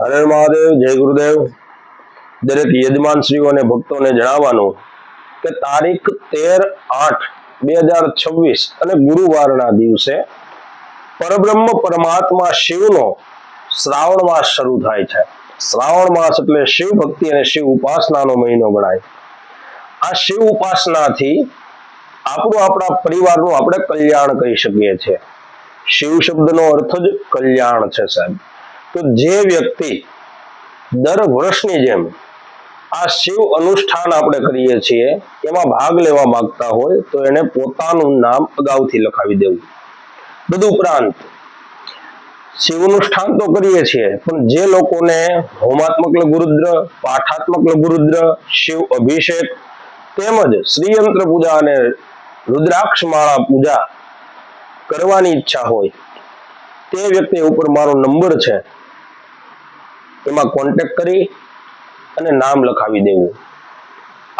હર હર મહાદેવ, જય ગુરુદેવ. દરેક યજમાનશ્રીઓને ભક્તોને જણાવવાનું કે તારીખ 13/8/2026 અને ગુરુવારના દિવસે પરબ્રહ્મ પરમાત્મા શિવનો શ્રાવણ માસ શરૂ થાય છે. શ્રાવણ માસ એટલે શિવ ભક્તિ અને શિવ ઉપાસનાનો મહિનો ગણાય. આ શિવ ઉપાસનાથી આપણા પરિવારનું આપણે કલ્યાણ કરી શકીએ છીએ. શિવ શબ્દનો અર્થ જ કલ્યાણ છે સાહેબ. તો જે વ્યક્તિ દર વર્ષની જેમ આ શિવ અનુષ્ઠાન આપણે કરીએ છીએ એમાં ભાગ લેવા માંગતા હોય તો એને પોતાનું નામ અગાઉથી લખાવી દેવું. તદુપરાંત શિવ અનુષ્ઠાન તો કરીએ છીએ, પણ જે લોકોને હોમાત્મક લઘુરુદ્ર, પાઠાત્મક લઘુરુદ્ર, શિવ અભિષેક તેમજ શ્રીયંત્ર પૂજા અને રુદ્રાક્ષ માળા પૂજા કરવાની ઈચ્છા હોય તે વ્યક્તિ ઉપર મારો નંબર છે, એમાં કોન્ટેક્ટ કરી અને નામ લખાવી દેવું.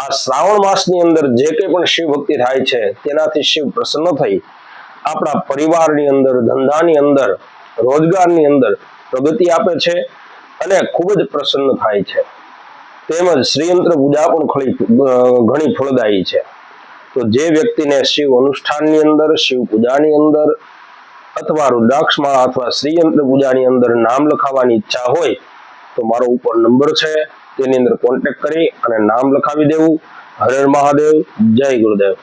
આ શ્રાવણ માસની અંદર જે કંઈ પણ શિવ ભક્તિ થાય છે તેનાથી શિવ પ્રસન્ન થઈ આપણા પરિવારની અંદર, ધંધાની અંદર, રોજગારની અંદર પ્રગતિ આપે છે અને ખૂબ જ પ્રસન્ન થાય છે. તેમજ શ્રીયંત્ર પૂજા પણ ઘણી ફળદાયી છે. તો જે વ્યક્તિને શિવ અનુષ્ઠાનની અંદર, શિવ પૂજાની અંદર અથવા રુદ્રાક્ષમાં અથવા શ્રીયંત્ર પૂજાની અંદર નામ લખાવવાની ઈચ્છા હોય તો મારો ઉપર નંબર છે, તેની અંદર કોન્ટેક્ટ કરી અને નામ લખાવી દેવું. હર હર મહાદેવ, જય ગુરુદેવ.